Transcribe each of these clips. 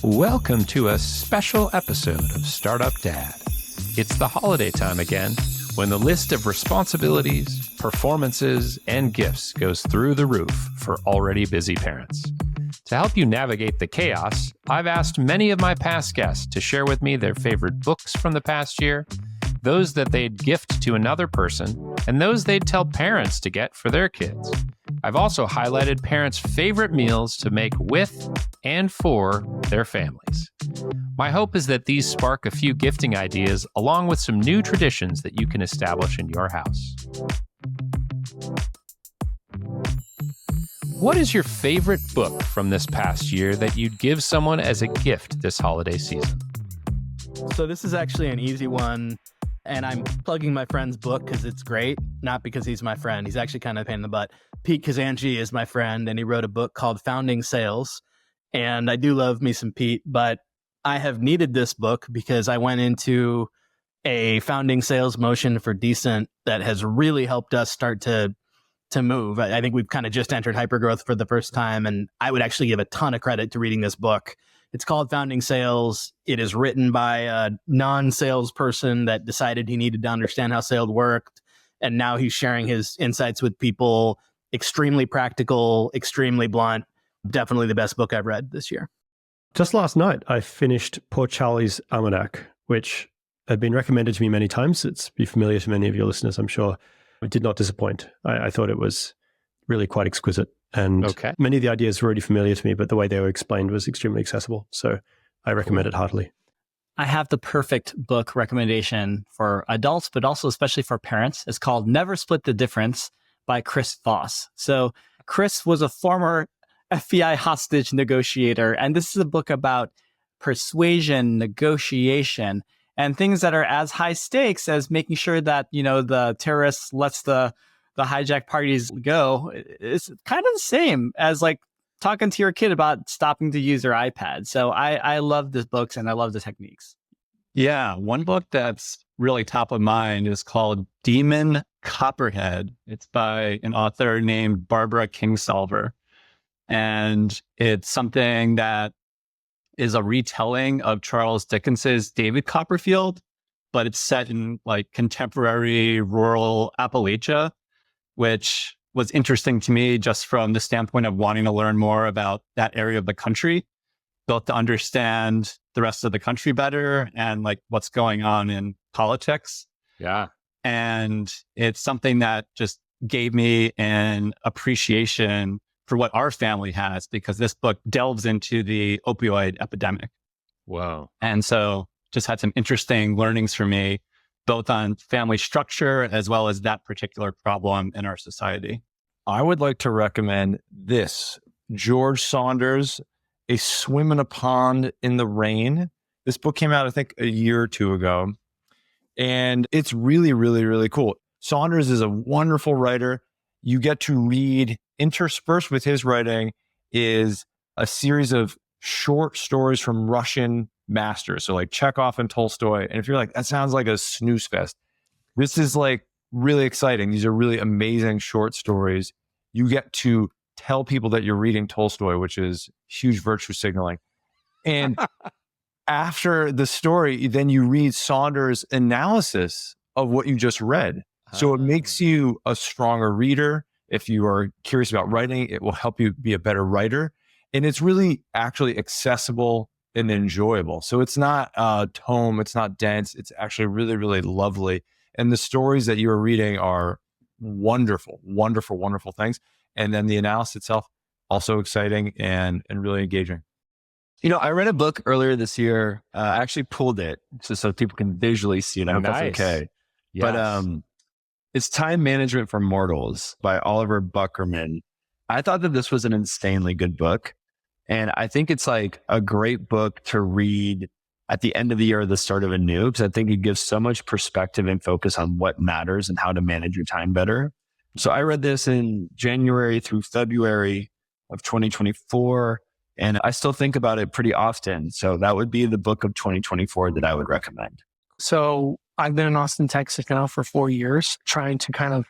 Welcome to a special episode of Startup Dad. It's the holiday time again, when the list of responsibilities, performances, and gifts goes through the roof for already busy parents. To help you navigate the chaos, I've asked many of my past guests to share with me their favorite books from the past year, those that they'd gift to another person, and those they'd tell parents to get for their kids. I've also highlighted parents' favorite meals to make with and for their families. My hope is that these spark a few gifting ideas along with some new traditions that you can establish in your house. What is your favorite book from this past year that you'd give someone as a gift this holiday season? So this is actually an easy one, and I'm plugging my friend's book because it's great, not because he's my friend. He's actually kind of a pain in the butt. Pete Kazanji is my friend, and he wrote a book called Founding Sales. And I do love me some Pete, but I have needed this book because I went into a founding sales motion for Decent that has really helped us start to move. I think we've kind of just entered hypergrowth for the first time, and I would actually give a ton of credit to reading this book. It's called Founding Sales. It is written by a non-salesperson that decided he needed to understand how sales worked, and now he's sharing his insights with people. Extremely practical, extremely blunt. Definitely the best book I've read this year. Just last night, I finished Poor Charlie's Almanac, which had been recommended to me many times. It's be familiar to many of your listeners, I'm sure. It did not disappoint. I thought it was really quite exquisite. And many of the ideas were already familiar to me, but the way they were explained was extremely accessible. So I recommend it heartily. I have the perfect book recommendation for adults, but also especially for parents. It's called Never Split the Difference by Chris Voss. So Chris was a former FBI hostage negotiator, and this is a book about persuasion, negotiation, and things that are as high stakes as making sure that, you know, the terrorist lets the hijack parties go. It's kind of the same as like talking to your kid about stopping to use their iPad. So I love the books and I love the techniques. Yeah, one book that's really top of mind is called Demon Copperhead. It's by an author named Barbara Kingsolver. And it's something that is a retelling of Charles Dickens's David Copperfield, but it's set in like contemporary rural Appalachia, which was interesting to me just from the standpoint of wanting to learn more about that area of the country, both to understand the rest of the country better and like what's going on in politics. Yeah. And it's something that just gave me an appreciation for what our family has, because this book delves into the opioid epidemic. Wow. And so just had some interesting learnings for me, both on family structure as well as that particular problem in our society. I would like to recommend this, George Saunders, A Swim in a Pond in the Rain. This book came out, I think, a year or two ago. And it's really, really, really cool. Saunders is a wonderful writer. You get to read, interspersed with his writing is a series of short stories from Russian masters. So like Chekhov and Tolstoy. And if you're like, that sounds like a snooze fest, this is like really exciting. These are really amazing short stories. You get to tell people that you're reading Tolstoy, which is huge virtue signaling. And after the story, then you read Saunders' analysis of what you just read. So it makes you a stronger reader. If you are curious about writing, it will help you be a better writer. And it's really actually accessible and enjoyable. So it's not a tome, it's not dense. It's actually really, really lovely. And the stories that you are reading are wonderful, wonderful, wonderful things. And then the analysis itself, also exciting and really engaging. You know, I read a book earlier this year. I actually pulled it so people can visually see it. I hope that's okay. Yes. But it's Time Management for Mortals by Oliver Buckerman. I thought that this was an insanely good book. And I think it's like a great book to read at the end of the year or the start of a new, because I think it gives so much perspective and focus on what matters and how to manage your time better. So I read this in January through February of 2024, and I still think about it pretty often. So that would be the book of 2024 that I would recommend. So I've been in Austin, Texas now for 4 years, trying to kind of,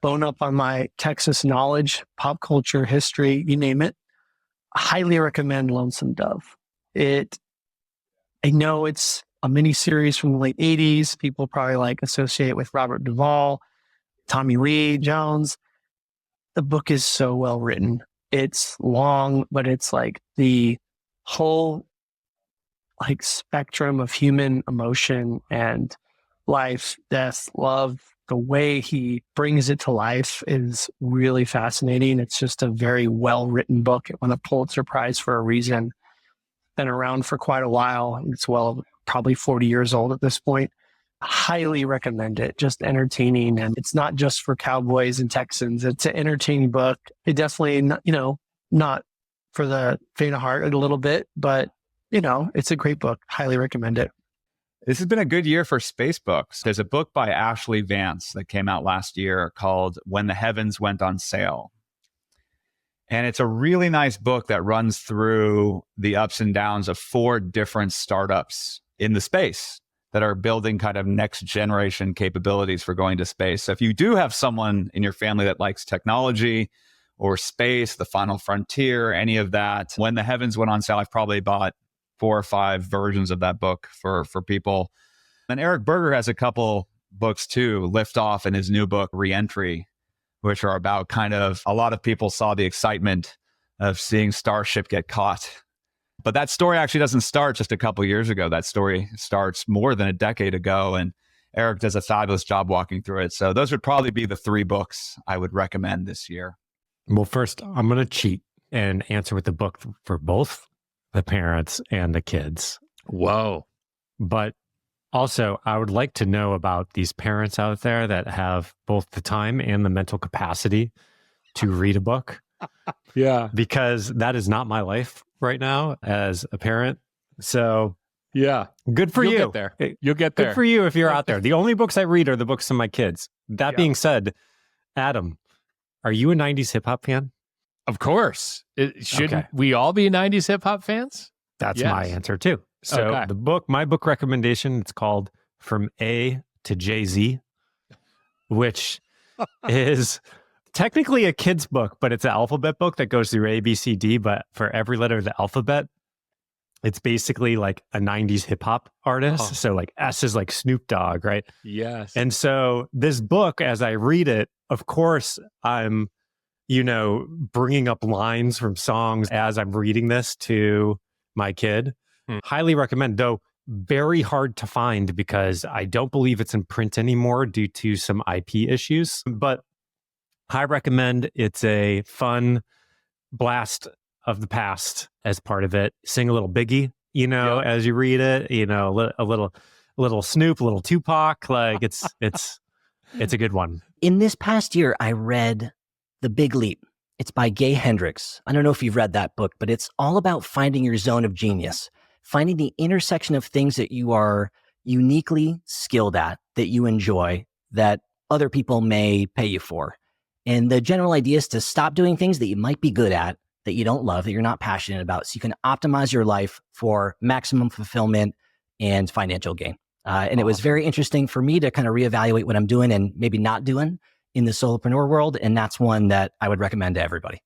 bone up on my Texas knowledge, pop culture, history, you name it. I highly recommend Lonesome Dove. I know it's a mini series from the late 80s. People probably like associate with Robert Duvall, Tommy Lee Jones. The book is so well written. It's long, but it's like the whole like spectrum of human emotion and life, death, love. The way he brings it to life is really fascinating. It's just a very well written book. It won a Pulitzer Prize for a reason. Been around for quite a while. It's probably 40 years old at this point. Highly recommend it. Just entertaining. And it's not just for cowboys and Texans. It's an entertaining book. It definitely, not for the faint of heart a little bit, but it's a great book. Highly recommend it. This has been a good year for space books. There's a book by Ashley Vance that came out last year called When the Heavens Went on Sale. And it's a really nice book that runs through the ups and downs of 4 different startups in the space that are building kind of next generation capabilities for going to space. So if you do have someone in your family that likes technology or space, the final frontier, any of that, When the Heavens Went on Sale, I've probably bought 4 or 5 versions of that book for people. And Eric Berger has a couple books too, Lift Off and his new book, Reentry, which are about kind of, a lot of people saw the excitement of seeing Starship get caught. But that story actually doesn't start just a couple years ago. That story starts more than a decade ago. And Eric does a fabulous job walking through it. So those would probably be the 3 books I would recommend this year. Well, first, I'm going to cheat and answer with the book for both the parents and the kids. Whoa. But also, I would like to know about these parents out there that have both the time and the mental capacity to read a book. Yeah. Because that is not my life right now as a parent. So, yeah. Good for you. You'll get there. You'll get there. Good for you if you're out there. The only books I read are the books of my kids. That being said, Adam, are you a 90s hip hop fan? Of course. Shouldn't we all be 90s hip hop fans? That's my answer too. So my book recommendation, it's called From A to Jay-Z, which is technically a kid's book, but it's an alphabet book that goes through A, B, C, D. But for every letter of the alphabet, it's basically like a 90s hip hop artist. So like S is like Snoop Dogg, right? Yes. And so this book, as I read it, of course, I'm bringing up lines from songs as I'm reading this to my kid. Highly recommend, though very hard to find because I don't believe it's in print anymore due to some IP issues. But I recommend. It's a fun blast of the past as part of it. Sing a little Biggie, as you read it, a little Snoop, a little Tupac. Like it's a good one. In this past year, I read The Big Leap. It's by Gay Hendricks. I don't know if you've read that book, but it's all about finding your zone of genius, finding the intersection of things that you are uniquely skilled at, that you enjoy, that other people may pay you for. And the general idea is to stop doing things that you might be good at, that you don't love, that you're not passionate about, so you can optimize your life for maximum fulfillment and financial gain. And It was very interesting for me to kind of reevaluate what I'm doing and maybe not doing in the solopreneur world. And that's one that I would recommend to everybody.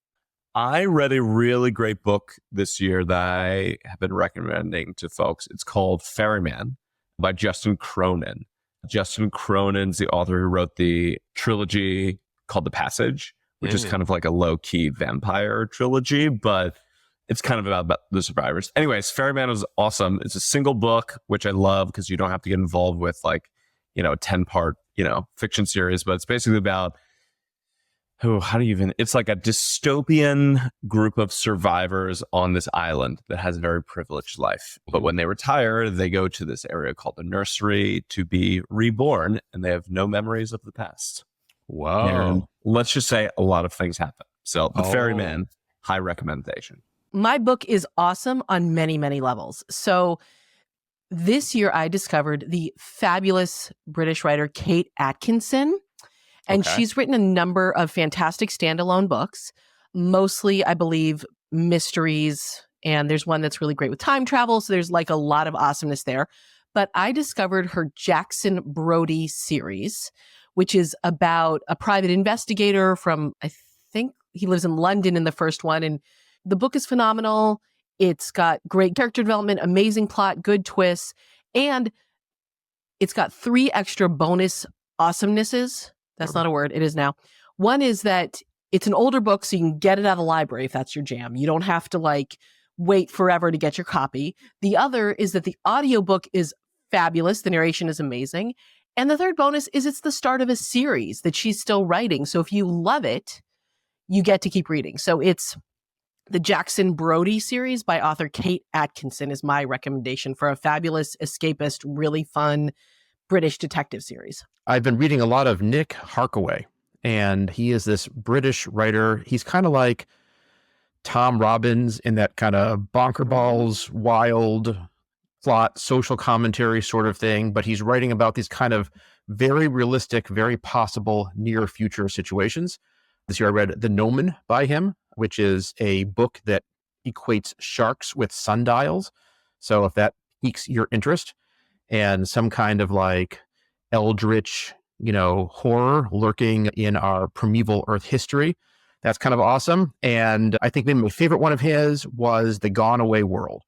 I read a really great book this year that I have been recommending to folks. It's called Ferryman by Justin Cronin. Justin Cronin's the author who wrote the trilogy called The Passage, which is kind of like a low-key vampire trilogy, but it's kind of about the survivors. Anyways, Ferryman was awesome. It's a single book, which I love because you don't have to get involved with a 10-part, fiction series, but it's basically about it's like a dystopian group of survivors on this island that has a very privileged life. But when they retire, they go to this area called the nursery to be reborn, and they have no memories of the past. Whoa. And let's just say a lot of things happen. So The Ferryman, high recommendation. My book is awesome on many, many levels. So this year I discovered the fabulous British writer Kate Atkinson. And she's written a number of fantastic standalone books, mostly, I believe, mysteries. And there's one that's really great with time travel. So there's like a lot of awesomeness there. But I discovered her Jackson Brodie series, which is about a private investigator from, I think he lives in London in the first one. And the book is phenomenal. It's got great character development, amazing plot, good twists, and it's got 3 extra bonus awesomenesses. That's not a word. It is now. One is that it's an older book, so you can get it out of the library if that's your jam. You don't have to like wait forever to get your copy. The other is that the audiobook is fabulous. The narration is amazing. And the third bonus is it's the start of a series that she's still writing. So if you love it, you get to keep reading. So it's the Jackson Brodie series by author Kate Atkinson is my recommendation for a fabulous, escapist, really fun British detective series. I've been reading a lot of Nick Harkaway, and he is this British writer. He's kind of like Tom Robbins in that kind of bonkerballs, wild plot, social commentary sort of thing, but he's writing about these kind of very realistic, very possible near future situations. This year I read The Gnomon by him, which is a book that equates sharks with sundials. So if that piques your interest, and some kind of like eldritch, horror lurking in our primeval Earth history, that's kind of awesome. And I think maybe my favorite one of his was The Gone Away World,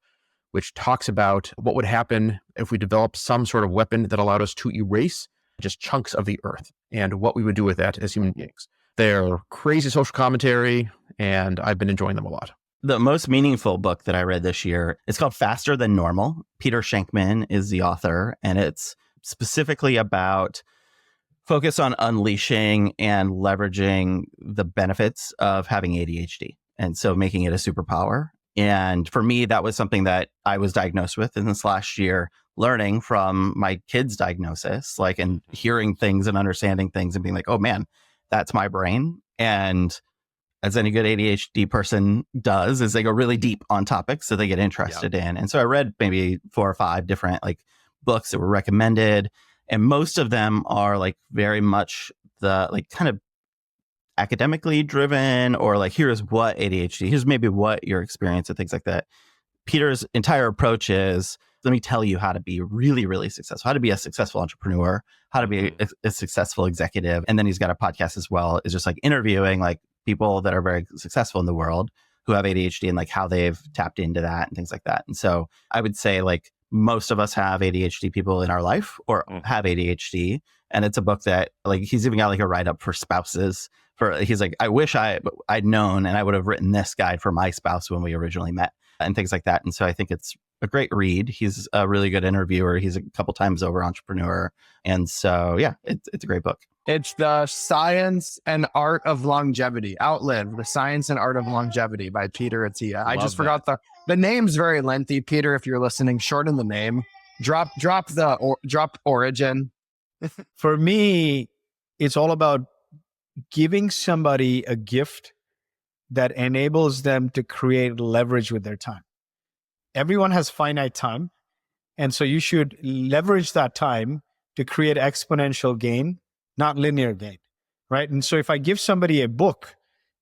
which talks about what would happen if we developed some sort of weapon that allowed us to erase just chunks of the Earth and what we would do with that as human beings. They're crazy social commentary, and I've been enjoying them a lot. The most meaningful book that I read this year, it's called Faster Than Normal. Peter Shankman is the author, and it's specifically about focus on unleashing and leveraging the benefits of having ADHD. And so making it a superpower. And for me, that was something that I was diagnosed with in this last year, learning from my kid's diagnosis, and hearing things and understanding things and being like, oh man, that's my brain. And as any good ADHD person does, is they go really deep on topics that they get interested in. And so I read maybe 4 or 5 different books that were recommended. And most of them are very much the kind of academically driven, or here's what ADHD, here's maybe what your experience and things like that. Peter's entire approach is, let me tell you how to be really, really successful, how to be a successful entrepreneur, how to be a successful executive. And then he's got a podcast as well, is just interviewing people that are very successful in the world who have ADHD and how they've tapped into that and things like that. And so I would say most of us have ADHD people in our life or have ADHD. And it's a book that he's even got a write-up for spouses. He's I wish I'd known and I would have written this guide for my spouse when we originally met and things like that. And so I think it's a great read. He's a really good interviewer. He's a couple times over entrepreneur. And so, yeah, it's a great book. It's The Science and Art of Longevity. Outlive, The Science and Art of Longevity by Peter Attia. I just forgot the name's very lengthy. Peter, if you're listening, shorten the name. Drop origin. For me, it's all about giving somebody a gift that enables them to create leverage with their time. Everyone has finite time. And so you should leverage that time to create exponential gain, not linear gain, right? And so if I give somebody a book,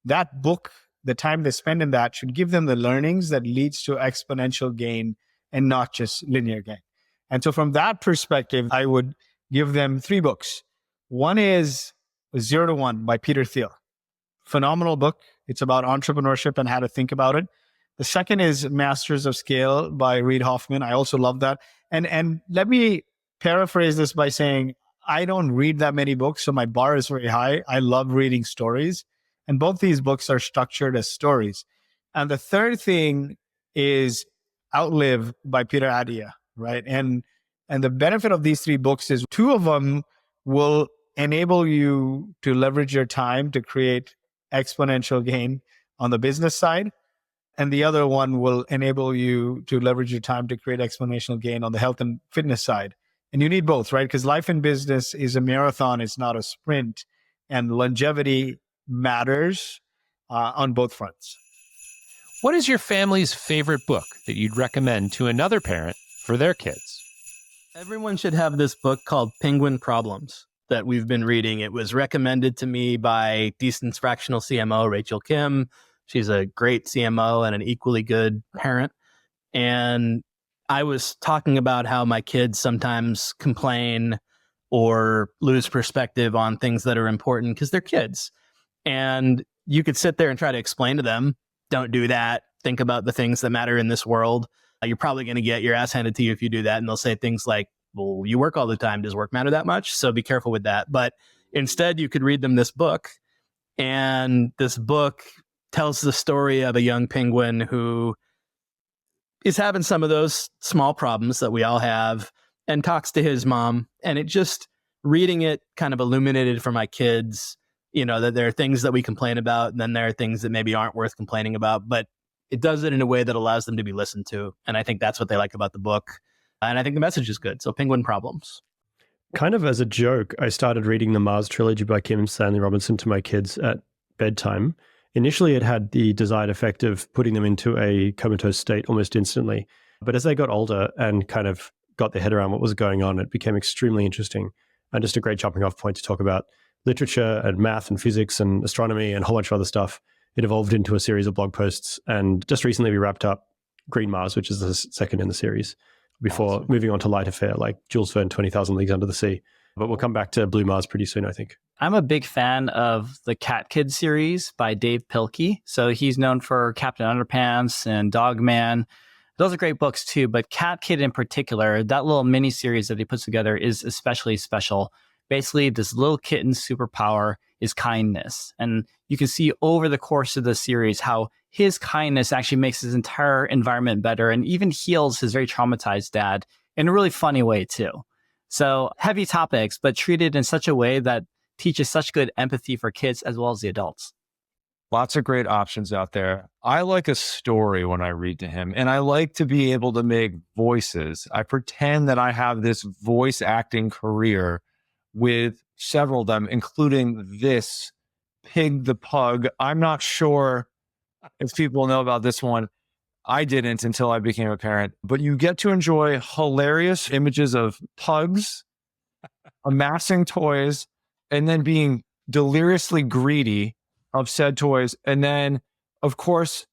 that book, the time they spend in that should give them the learnings that leads to exponential gain and not just linear gain. And so from that perspective, I would give them 3 books. One is 0 to 1 by Peter Thiel. Phenomenal book. It's about entrepreneurship and how to think about it. The second is Masters of Scale by Reid Hoffman. I also love that. And let me paraphrase this by saying, I don't read that many books, so my bar is very high. I love reading stories. And both these books are structured as stories. And the third thing is Outlive by Peter Attia, right? And the benefit of these 3 books is 2 of them will enable you to leverage your time to create exponential gain on the business side. And the other one will enable you to leverage your time to create exponential gain on the health and fitness side. And you need both, right? Because life in business is a marathon, it's not a sprint. And longevity matters on both fronts. What is your family's favorite book that you'd recommend to another parent for their kids? Everyone should have this book called Penguin Problems that we've been reading. It was recommended to me by Decent's fractional CMO, Rachel Kim. She's a great CMO and an equally good parent. And I was talking about how my kids sometimes complain or lose perspective on things that are important because they're kids. And you could sit there and try to explain to them, don't do that. think about the things that matter in this world, you're probably going to get your ass handed to you if you do that. And they'll say things like, well, you work all the time. Does work matter that much? So be careful with that. But instead, you could read them this book. And this book tells the story of a young penguin who is having some of those small problems that we all have and talks to his mom. And it just, reading it kind of illuminated for my kids, that there are things that we complain about, and then there are things that maybe aren't worth complaining about, but it does it in a way that allows them to be listened to. And I think that's what they like about the book. And I think the message is good. So Penguin Problems. Kind of as a joke, I started reading the Mars trilogy by Kim Stanley Robinson to my kids at bedtime. Initially, it had the desired effect of putting them into a comatose state almost instantly. But as they got older and kind of got their head around what was going on, it became extremely interesting and just a great jumping off point to talk about literature and math and physics and astronomy and a whole bunch of other stuff. It evolved into a series of blog posts. And just recently, we wrapped up Green Mars, which is the second in the series, before moving on to lighter fare like Jules Verne, 20,000 Leagues Under the Sea. But we'll come back to Blue Mars pretty soon, I think. I'm a big fan of the Cat Kid series by Dave Pilkey. So he's known for Captain Underpants and Dog Man. Those are great books too, but Cat Kid in particular, that little mini series that he puts together is especially special. Basically, this little kitten's superpower is kindness. And you can see over the course of the series how his kindness actually makes his entire environment better and even heals his very traumatized dad in a really funny way too. So heavy topics, but treated in such a way that teaches such good empathy for kids as well as the adults. Lots of great options out there. I like a story when I read to him, and I like to be able to make voices. I pretend that I have this voice acting career with several of them, including this Pig the Pug. I'm not sure if people know about this one. I didn't until I became a parent, but you get to enjoy hilarious images of pugs amassing toys and then being deliriously greedy of said toys. And then, of course,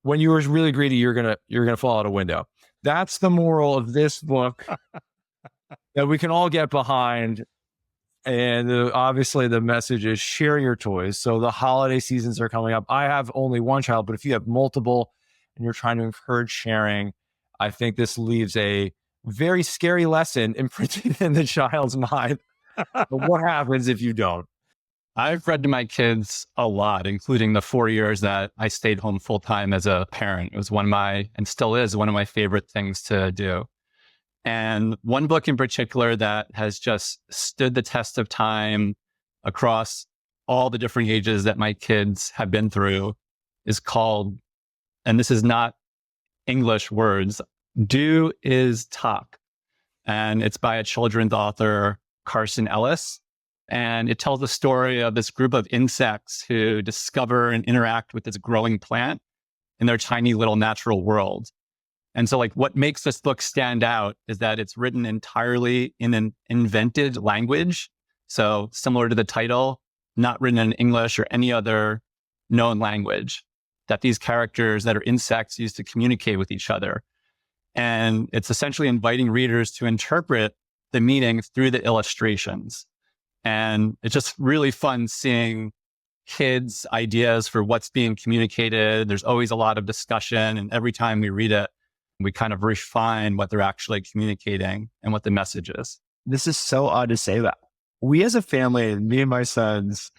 when you were really greedy, you're gonna fall out a window. That's the moral of this book that we can all get behind. And obviously the message is share your toys. So the holiday seasons are coming up. I have only one child, but if you have multiple and you're trying to encourage sharing, I think this leaves a very scary lesson imprinted in the child's mind. But what happens if you don't? I've read to my kids a lot, including the 4 years that I stayed home full time as a parent. It was and still is one of my favorite things to do. And one book in particular that has just stood the test of time across all the different ages that my kids have been through is called, and this is not English words, Do is Talk. And it's by a children's author, Carson Ellis. And it tells the story of this group of insects who discover and interact with this growing plant in their tiny little natural world. And so what makes this book stand out is that it's written entirely in an invented language. So similar to the title, not written in English or any other known language, that these characters that are insects use to communicate with each other. And it's essentially inviting readers to interpret the meaning through the illustrations. And it's just really fun seeing kids' ideas for what's being communicated. There's always a lot of discussion. And every time we read it, we kind of refine what they're actually communicating and what the message is. This is so odd to say that. We as a family, me and my sons,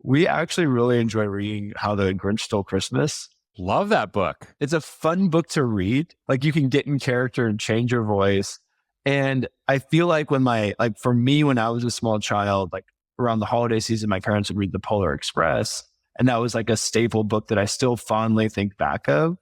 we actually really enjoy reading How the Grinch Stole Christmas. Love that book. It's a fun book to read. You can get in character and change your voice. And I feel like for me, when I was a small child, around the holiday season, my parents would read the Polar Express. And that was a staple book that I still fondly think back of.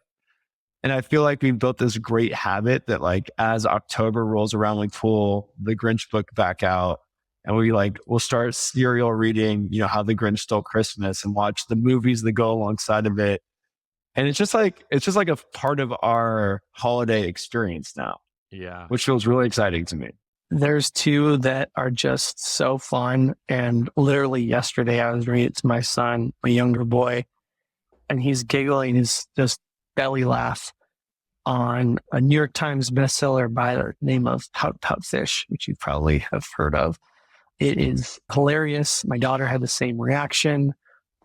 And I feel like we've built this great habit that as October rolls around, we pull the Grinch book back out and we'll start serial reading, How the Grinch Stole Christmas and watch the movies that go alongside of it. And it's just a part of our holiday experience now. Yeah. Which feels really exciting to me. There's two that are just so fun. And literally yesterday I was reading it to my son, my younger boy, and he's giggling his just belly laugh on a New York Times bestseller by the name of Pout Pout Fish, which you probably have heard of. It is hilarious. My daughter had the same reaction.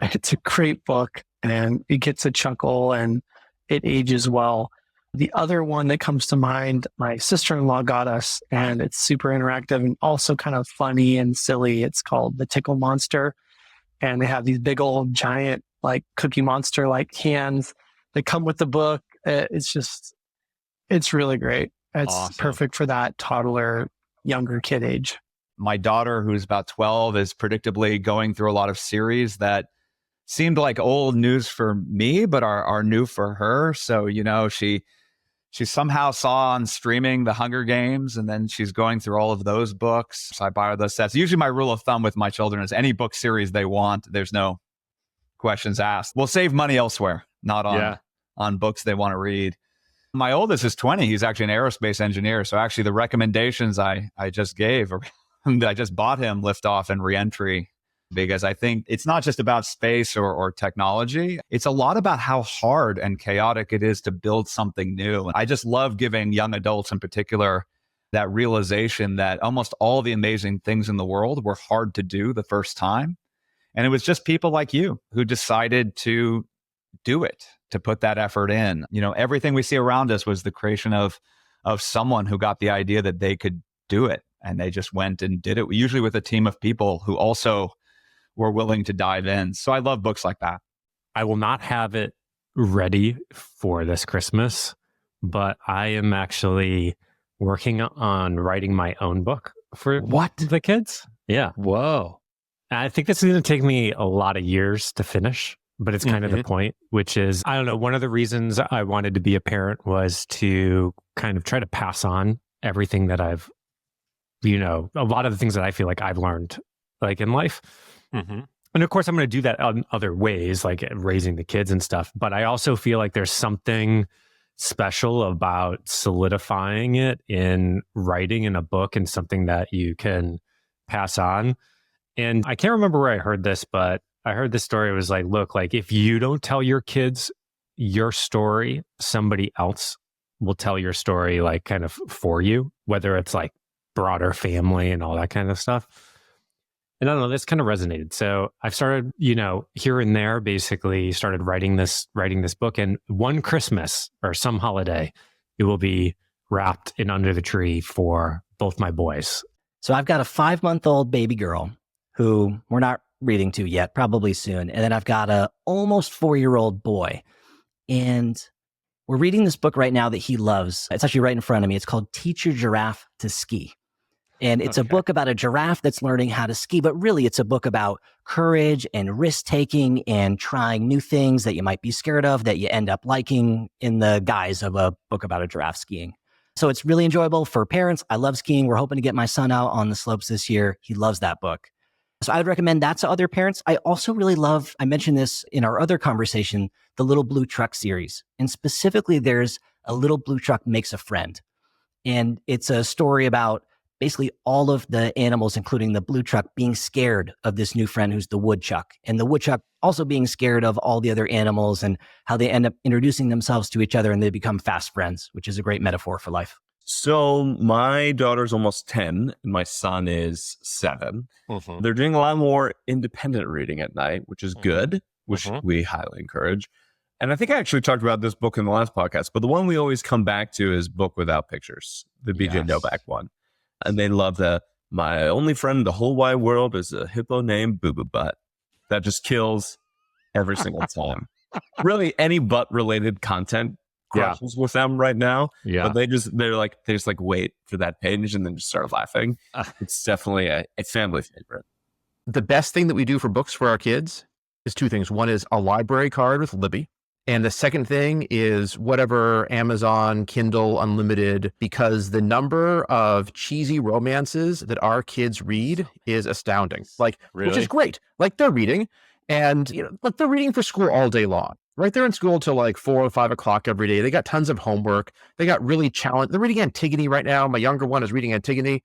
It's a great book and it gets a chuckle and it ages well. The other one that comes to mind, my sister-in-law got us, and it's super interactive and also kind of funny and silly. It's called The Tickle Monster. And they have these big old giant like Cookie Monster like hands that come with the book. It's really great. It's Awesome. perfect for that toddler, younger kid age. My daughter, who's about 12, is predictably going through a lot of series that seemed like old news for me, but are new for her. So, she somehow saw on streaming The Hunger Games, and then she's going through all of those books. So I buy her those sets. Usually my rule of thumb with my children is any book series they want, there's no questions asked. We'll save money elsewhere, not on books they want to read. My oldest is 20. He's actually an aerospace engineer. So actually the recommendations I just gave, I just bought him Liftoff and Reentry, because I think it's not just about space or technology. It's a lot about how hard and chaotic it is to build something new. And I just love giving young adults in particular that realization that almost all the amazing things in the world were hard to do the first time. And it was just people like you who decided to do it, to put that effort in. Everything we see around us was the creation of someone who got the idea that they could do it. And they just went and did it, usually with a team of people who also were willing to dive in. So I love books like that. I will not have it ready for this Christmas, but I am actually working on writing my own book for the kids. Yeah. Whoa. I think this is going to take me a lot of years to finish, but it's kind of the point, which is, I don't know, one of the reasons I wanted to be a parent was to kind of try to pass on everything that I've, a lot of the things that I feel like I've learned like in life. Mm-hmm. And of course, I'm going to do that in other ways, like raising the kids and stuff. But I also feel like there's something special about solidifying it in writing in a book and something that you can pass on. And I can't remember where I heard this, but I heard this story. It was like, look, like if you don't tell your kids your story, somebody else will tell your story, like kind of for you, whether it's like broader family and all that kind of stuff. And I don't know, this kind of resonated. So I've started, here and there, basically started writing this book. And one Christmas or some holiday, it will be wrapped in under the tree for both my boys. So I've got a 5-month-old baby girl who we're not reading to yet, probably soon. And then I've got a almost 4-year-old boy. And we're reading this book right now that he loves. It's actually right in front of me. It's called Teach Your Giraffe to Ski. And it's a book about a giraffe that's learning how to ski, but really it's a book about courage and risk-taking and trying new things that you might be scared of that you end up liking in the guise of a book about a giraffe skiing. So it's really enjoyable for parents. I love skiing. We're hoping to get my son out on the slopes this year. He loves that book. So I would recommend that to other parents. I also really love, I mentioned this in our other conversation, the Little Blue Truck series. And specifically, there's A Little Blue Truck Makes a Friend. And it's a story about basically all of the animals, including the blue truck, being scared of this new friend who's the woodchuck, and the woodchuck also being scared of all the other animals, and how they end up introducing themselves to each other and they become fast friends, which is a great metaphor for life. So my daughter's almost 10 and my son is 7. Mm-hmm. They're doing a lot more independent reading at night, which is good, which we highly encourage. And I think I actually talked about this book in the last podcast, but the one we always come back to is Book Without Pictures, the BJ Novak one. And they love my only friend in the whole wide world is a hippo named Boo Boo Butt. That just kills every single time. Really, any butt related content crushes with them right now. Yeah. But they just wait for that page and then just start laughing. It's definitely a family favorite. The best thing that we do for books for our kids is 2 things. One is a library card with Libby. And the second thing is whatever Amazon, Kindle, Unlimited, because the number of cheesy romances that our kids read is astounding. Like, which is great. Like they're reading and, they're reading for school all day long, right? They're in school till like 4 or 5 o'clock every day. They got tons of homework. They got really challenged. They're reading Antigone right now. My younger one is reading Antigone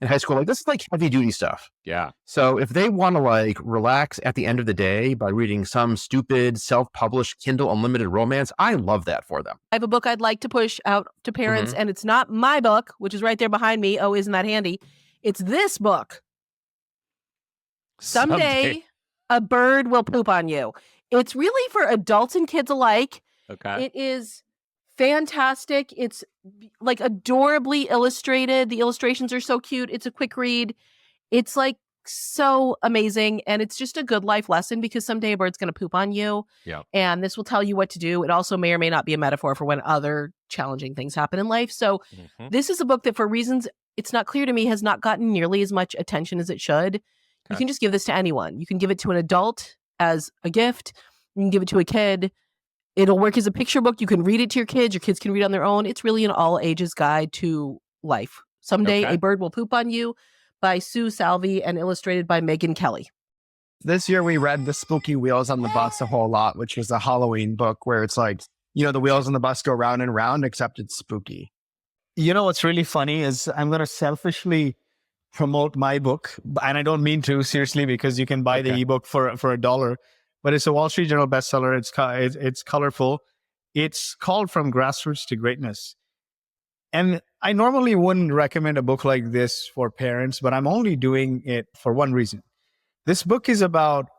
in high school. Like this is like heavy duty stuff. Yeah. So if they want to like relax at the end of the day by reading some stupid self-published Kindle Unlimited romance, I love that for them. I have a book I'd like to push out to parents, and it's not my book, which is right there behind me. Oh, isn't that handy? It's this book. Someday a bird will poop on you. It's really for adults and kids alike. Okay. It is fantastic. It's like adorably illustrated. The illustrations are so cute. It's a quick read. It's like so amazing. And it's just a good life lesson because someday a bird's going to poop on you. Yeah. And this will tell you what to do. It also may or may not be a metaphor for when other challenging things happen in life. So this is a book that, for reasons it's not clear to me, has not gotten nearly as much attention as it should. You can just give this to anyone. You can give it to an adult as a gift. You can give it to a kid. It'll work as a picture book. You can read it to your kids. Your kids can read on their own. It's really an all ages guide to life. Someday a bird will poop on you, by Sue Salvi and illustrated by Megan Kelly. This year we read The Spooky Wheels on the Bus a whole lot, which was a Halloween book where it's like, you know, the wheels on the bus go round and round, except it's spooky. You know, what's really funny is I'm going to selfishly promote my book, and I don't mean to, seriously, because you can buy the ebook for $1, but it's a Wall Street Journal bestseller. It's colorful. It's called From Grassroots to Greatness. And I normally wouldn't recommend a book like this for parents, but I'm only doing it for one reason. This book is about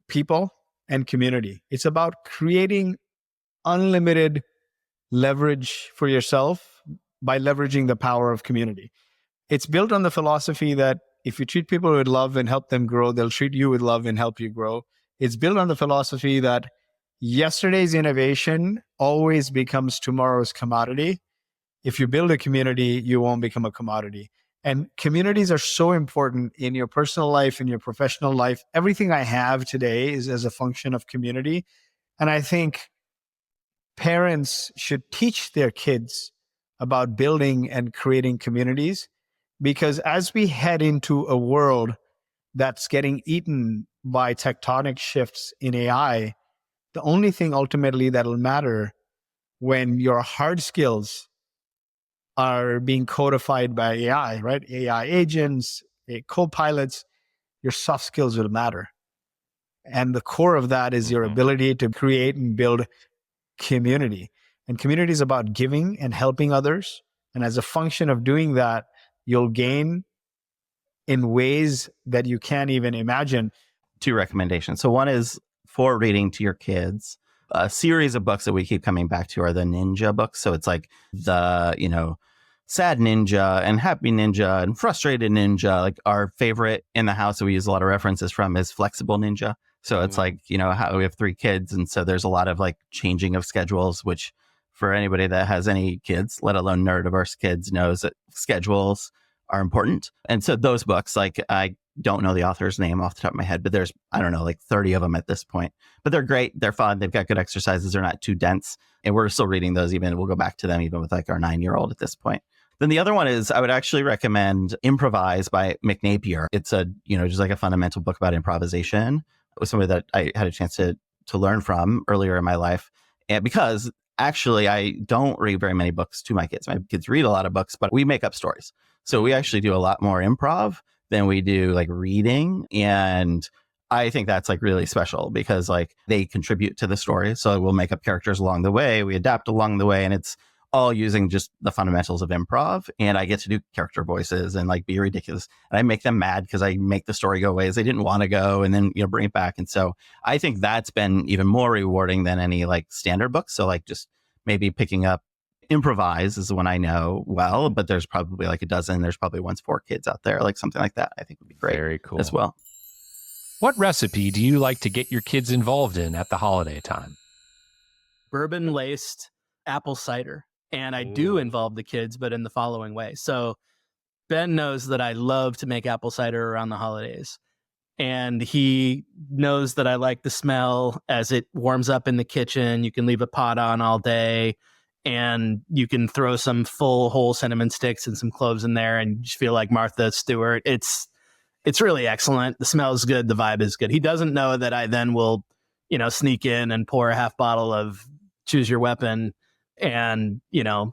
people and community. It's about creating unlimited leverage for yourself by leveraging the power of community. It's built on the philosophy that if you treat people with love and help them grow, they'll treat you with love and help you grow. It's built on the philosophy that yesterday's innovation always becomes tomorrow's commodity. If you build a community, you won't become a commodity. And communities are so important in your personal life, in your professional life. Everything I have today is as a function of community. And I think parents should teach their kids about building and creating communities, because as we head into a world that's getting eaten by tectonic shifts in AI, the only thing ultimately that'll matter when your hard skills are being codified by AI, right? AI agents, co-pilots, your soft skills will matter. And the core of that is your ability to create and build community. And community is about giving and helping others. And as a function of doing that, you'll gain in ways that you can't even imagine. 2 recommendations. So one is for reading to your kids. A series of books that we keep coming back to are the ninja books. So it's like the, sad ninja and happy ninja and frustrated ninja. Like our favorite in the house that we use a lot of references from is flexible ninja. So it's like, how we have 3 kids. And so there's a lot of like changing of schedules, which for anybody that has any kids, let alone neurodiverse kids, knows that schedules are important. And so those books, like I don't know the author's name off the top of my head, but there's, I don't know, like 30 of them at this point. But they're great. They're fun. They've got good exercises. They're not too dense. And we're still reading those even. We'll go back to them even with like our 9-year-old at this point. Then the other one is I would actually recommend Improvise by McNapier. It's a, just like a fundamental book about improvisation. It was somebody that I had a chance to learn from earlier in my life. And because actually I don't read very many books to my kids. My kids read a lot of books, but we make up stories. So we actually do a lot more improv than we do like reading. And I think that's like really special because like they contribute to the story. So we'll make up characters along the way. We adapt along the way, and it's all using just the fundamentals of improv. And I get to do character voices and like be ridiculous. And I make them mad because I make the story go ways they didn't want to go and then, bring it back. And so I think that's been even more rewarding than any like standard books. So like just maybe picking up Improvise is the one I know well, but there's probably like a dozen. There's probably ones for kids out there, like something like that. I think would be great. Very cool as well. What recipe do you like to get your kids involved in at the holiday time? Bourbon laced apple cider. And I do involve the kids, but in the following way. So Ben knows that I love to make apple cider around the holidays. And he knows that I like the smell as it warms up in the kitchen. You can leave a pot on all day and you can throw some full whole cinnamon sticks and some cloves in there and you just feel like Martha Stewart. It's really excellent. The smell is good. The vibe is good. He doesn't know that I then will, sneak in and pour a half bottle of Choose Your Weapon and,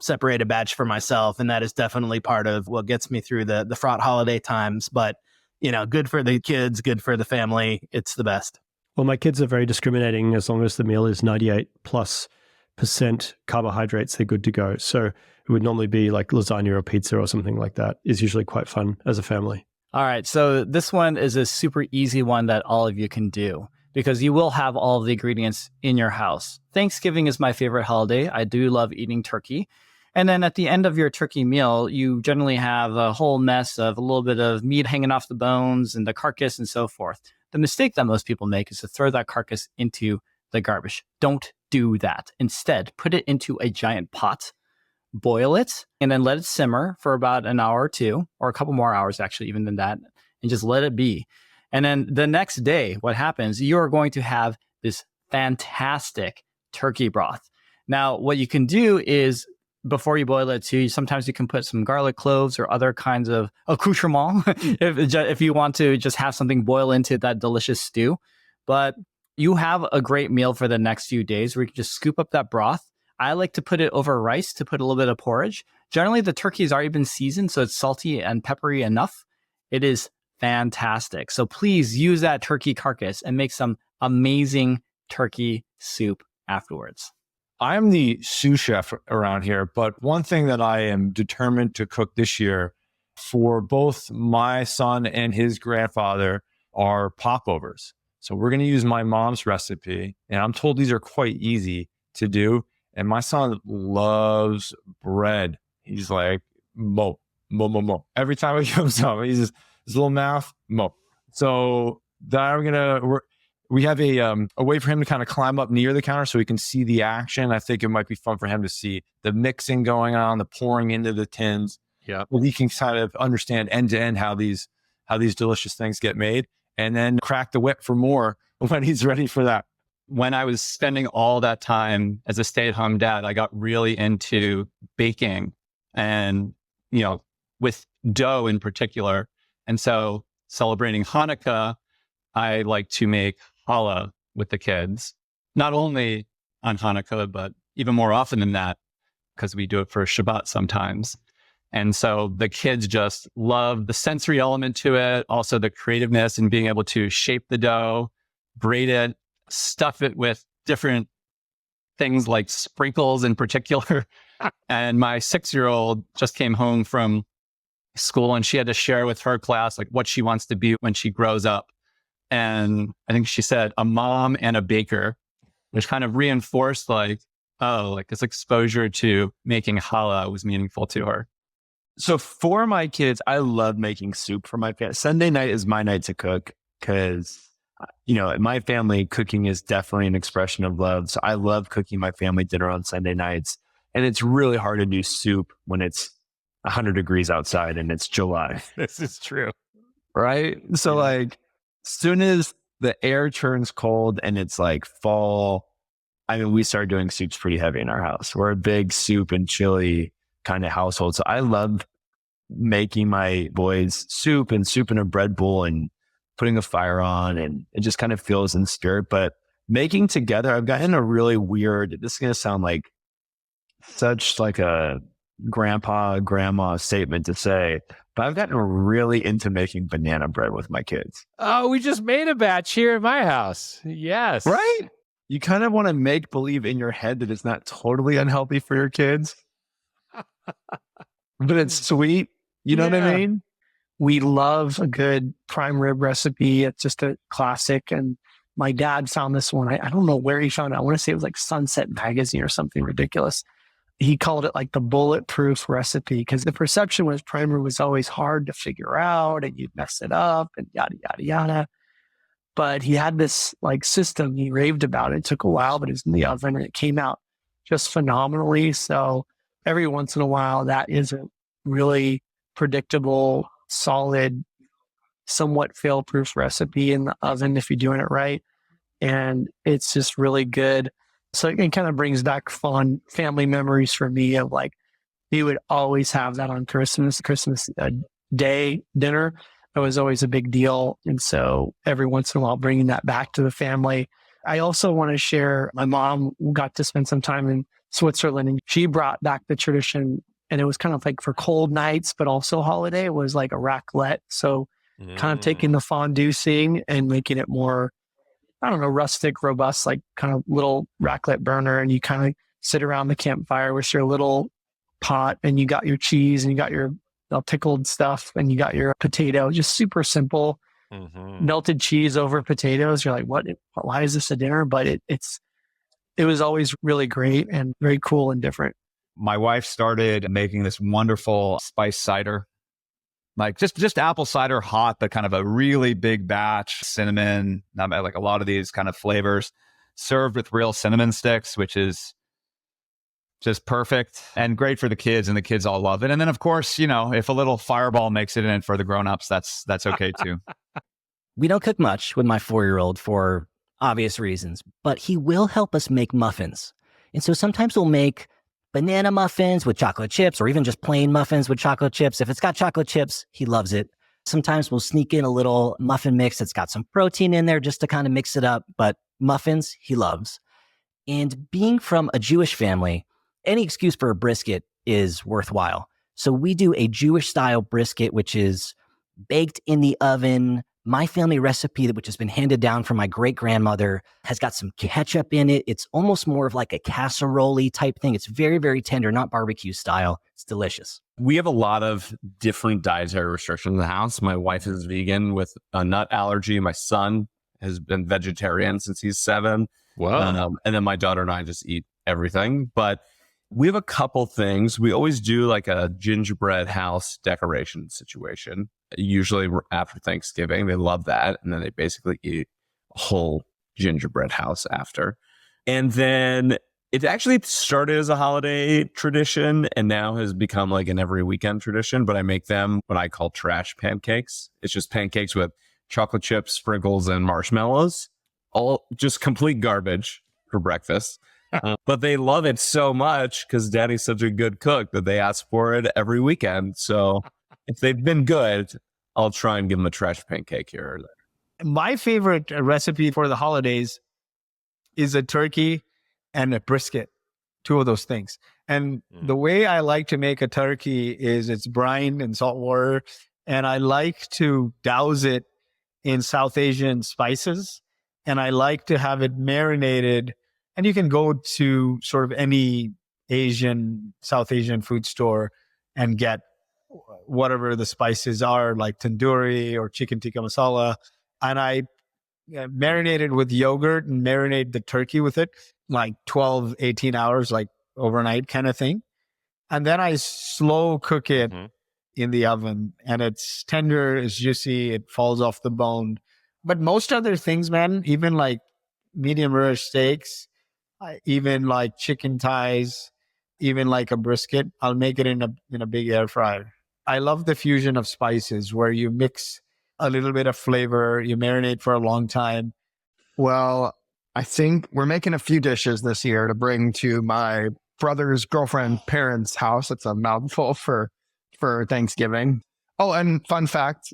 separate a batch for myself. And that is definitely part of what gets me through the fraught holiday times. But, good for the kids, good for the family. It's the best. Well, my kids are very discriminating. As long as the meal is 98+% carbohydrates, they're good to go. So it would normally be like lasagna or pizza or something like that. Is usually quite fun as a family. All right. So this one is a super easy one that all of you can do. because you will have all of the ingredients in your house. Thanksgiving is my favorite holiday. I do love eating turkey. And then at the end of your turkey meal, you generally have a whole mess of a little bit of meat hanging off the bones and the carcass and so forth. The mistake that most people make is to throw that carcass into the garbage. Don't do that. Instead, put it into a giant pot, boil it, and then let it simmer for about an hour or two, or a couple more hours actually, even than that, and just let it be. And then the next day, what happens, you are going to have this fantastic turkey broth. Now, what you can do is, before you boil it too, sometimes you can put some garlic cloves or other kinds of accoutrement if you want to just have something boil into that delicious stew. But you have a great meal for the next few days where you can just scoop up that broth. I like to put it over rice to put a little bit of porridge. Generally, the turkey has already been seasoned, so it's salty and peppery enough. It is fantastic. So please use that turkey carcass and make some amazing turkey soup afterwards. I'm the sous chef around here, but one thing that I am determined to cook this year for both my son and his grandfather are popovers. So we're going to use my mom's recipe, and I'm told these are quite easy to do. And my son loves bread. He's like, mo, mo, mo, mo. Every time he comes home, he's just, his little mouth, mo. So we have a way for him to kind of climb up near the counter so he can see the action. I think it might be fun for him to see the mixing going on, the pouring into the tins. Yeah. Well, he can kind of understand end to end how these delicious things get made, and then crack the whip for more when he's ready for that. When I was spending all that time as a stay-at-home dad, I got really into baking and, with dough in particular. And so celebrating Hanukkah, I like to make challah with the kids, not only on Hanukkah, but even more often than that, because we do it for Shabbat sometimes. And so the kids just love the sensory element to it, also the creativeness and being able to shape the dough, braid it, stuff it with different things like sprinkles in particular. And my 6-year-old just came home from school and she had to share with her class like what she wants to be when she grows up. And I think she said a mom and a baker, which kind of reinforced this exposure to making challah was meaningful to her. So for my kids, I love making soup for my family. Sunday night is my night to cook because, in my family, cooking is definitely an expression of love. So I love cooking my family dinner on Sunday nights. And it's really hard to do soup when it's 100 degrees outside and it's July. This is true. Right? So as soon as the air turns cold and it's like fall, we start doing soups pretty heavy in our house. We're a big soup and chili kind of household. So I love making my boys soup in a bread bowl and putting a fire on, and it just kind of feels in spirit. But making together, I've gotten a really weird, this is going to sound like such like a grandma statement to say, but I've gotten really into making banana bread with my kids. Oh, we just made a batch here at my house. Yes. Right? You kind of want to make believe in your head that it's not totally unhealthy for your kids, but it's sweet. You know what I mean? We love a good prime rib recipe. It's just a classic. And my dad found this one. I don't know where he found it. I want to say it was like Sunset Magazine or something ridiculous. He called it like the bulletproof recipe because the perception was prime rib was always hard to figure out and you'd mess it up and yada, yada, yada. But he had this like system. He raved about it. It took a while, but it was in the oven and it came out just phenomenally. So every once in a while, that is a really predictable, solid, somewhat fail-proof recipe in the oven if you're doing it right. And it's just really good. So it kind of brings back fun family memories for me of like, we would always have that on Christmas Day dinner. It was always a big deal. And so every once in a while, bringing that back to the family. I also want to share, my mom got to spend some time in Switzerland and she brought back the tradition, and it was kind of like for cold nights, but also holiday. It was like a raclette. So kind of taking the fondue thing and making it more, rustic, robust, like kind of little raclette burner. And you kind of sit around the campfire with your little pot and you got your cheese and you got your pickled stuff and you got your potato, just super simple. melted cheese over potatoes. You're like, what? Why is this a dinner? But it was always really great and very cool and different. My wife started making this wonderful spice cider, like just apple cider hot, but kind of a really big batch, cinnamon, like a lot of these kind of flavors, served with real cinnamon sticks, which is just perfect and great for the kids, and the kids all love it. And then, of course, if a little fireball makes it in for the grown-ups, that's okay too. We don't cook much with my 4-year-old for obvious reasons, but he will help us make muffins. And so sometimes we'll make banana muffins with chocolate chips, or even just plain muffins with chocolate chips. If it's got chocolate chips, he loves it. Sometimes we'll sneak in a little muffin mix that's got some protein in there just to kind of mix it up. But muffins, he loves. And being from a Jewish family, any excuse for a brisket is worthwhile. So we do a Jewish style brisket, which is baked in the oven. My family recipe, which has been handed down from my great grandmother, has got some ketchup in it. It's almost more of like a casserole type thing. It's very, very tender, not barbecue style. It's delicious. We have a lot of different dietary restrictions in the house. My wife is vegan with a nut allergy. My son has been vegetarian since he's 7. Wow. And then my daughter and I just eat everything. But we have a couple things. We always do like a gingerbread house decoration situation, usually after Thanksgiving. They love that. And then they basically eat a whole gingerbread house after. And then it actually started as a holiday tradition and now has become like an every weekend tradition. But I make them what I call trash pancakes. It's just pancakes with chocolate chips, sprinkles, and marshmallows. All just complete garbage for breakfast. But they love it so much because Daddy's such a good cook that they ask for it every weekend. So if they've been good, I'll try and give them a trash pancake here or there. My favorite recipe for the holidays is a turkey and a brisket, 2 of those things. And the way I like to make a turkey is it's brined in salt water, and I like to douse it in South Asian spices, and I like to have it marinated. And you can go to sort of any South Asian food store and get whatever the spices are, like tandoori or chicken tikka masala. And I marinate it with yogurt and marinate the turkey with it, like 12, 18 hours, like overnight kind of thing. And then I slow cook it in the oven, and it's tender, it's juicy, it falls off the bone. But most other things, man, even like medium rare steaks, even like chicken thighs, even like a brisket, I'll make it in a big air fryer. I love the fusion of spices where you mix a little bit of flavor, you marinate for a long time. Well, I think we're making a few dishes this year to bring to my brother's girlfriend parents' house. It's a mouthful for Thanksgiving. Oh, and fun fact,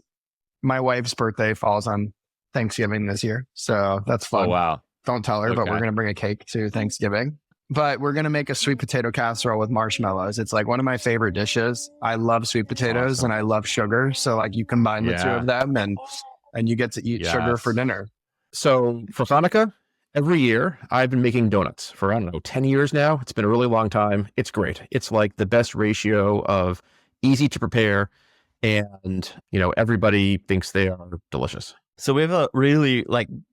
my wife's birthday falls on Thanksgiving this year. So that's fun. Oh, wow. Don't tell her, but we're going to bring a cake to Thanksgiving. But we're going to make a sweet potato casserole with marshmallows. It's like one of my favorite dishes. I love sweet potatoes and I love sugar. So like you combine the 2 of them and you get to eat sugar for dinner. So for Hanukkah, every year I've been making donuts for, 10 years now. It's been a really long time. It's great. It's like the best ratio of easy to prepare and, everybody thinks they are delicious. So we have a really,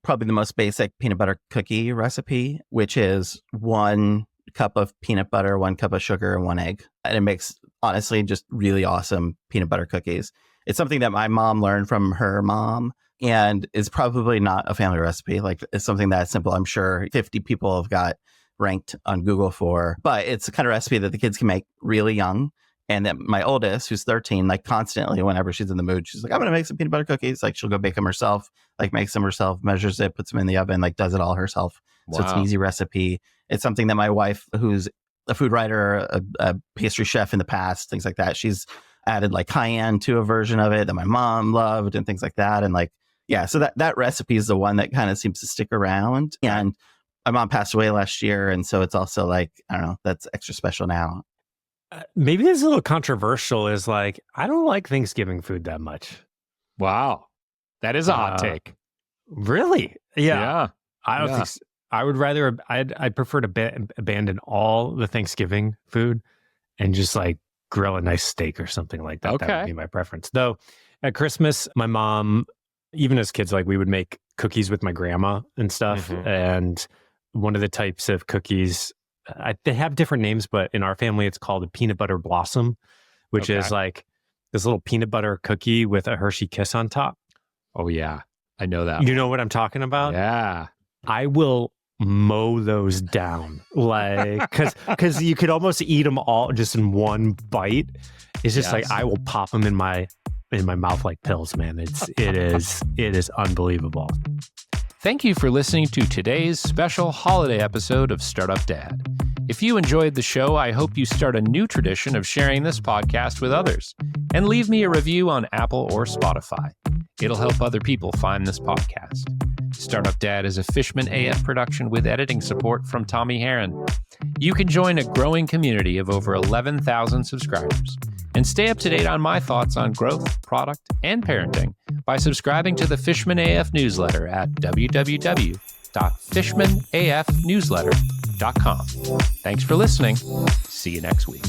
probably the most basic peanut butter cookie recipe, which is 1 cup of peanut butter, 1 cup of sugar, and 1 egg. And it makes, honestly, just really awesome peanut butter cookies. It's something that my mom learned from her mom and is probably not a family recipe. Like, it's something that simple. I'm sure 50 people have got ranked on Google for, but it's the kind of recipe that the kids can make really young. And that my oldest, who's 13, constantly, whenever she's in the mood, she's like, I'm going to make some peanut butter cookies. She'll go bake them herself, makes them herself, measures it, puts them in the oven, does it all herself. Wow. So it's an easy recipe. It's something that my wife, who's a food writer, a pastry chef in the past, things like that, she's added cayenne to a version of it that my mom loved and things like that. And so that recipe is the one that kind of seems to stick around. And my mom passed away last year. And so it's also I don't know, that's extra special now. Maybe this is a little controversial is I don't like Thanksgiving food that much. Wow. That is a hot take. Really? Yeah. I don't think so. I would rather, I'd prefer to abandon all the Thanksgiving food and just grill a nice steak or something like that. Okay. That would be my preference. Though at Christmas, my mom even as kids, like we would make cookies with my grandma and stuff. And one of the types of cookies, they have different names, but in our family, it's called a peanut butter blossom, which is like this little peanut butter cookie with a Hershey Kiss on top. Oh, yeah. I know that. You know what I'm talking about? Yeah. I will mow those down. Like, because you could almost eat them all just in one bite. It's just like, I will pop them in my mouth like pills, man. It is unbelievable. Thank you for listening to today's special holiday episode of Startup Dad. If you enjoyed the show, I hope you start a new tradition of sharing this podcast with others and leave me a review on Apple or Spotify. It'll help other people find this podcast. Startup Dad is a Fishman AF production with editing support from Tommy Herron. You can join a growing community of over 11,000 subscribers and stay up to date on my thoughts on growth, product, and parenting by subscribing to the Fishman AF newsletter at www.fishmanafnewsletter.com. Thanks for listening. See you next week.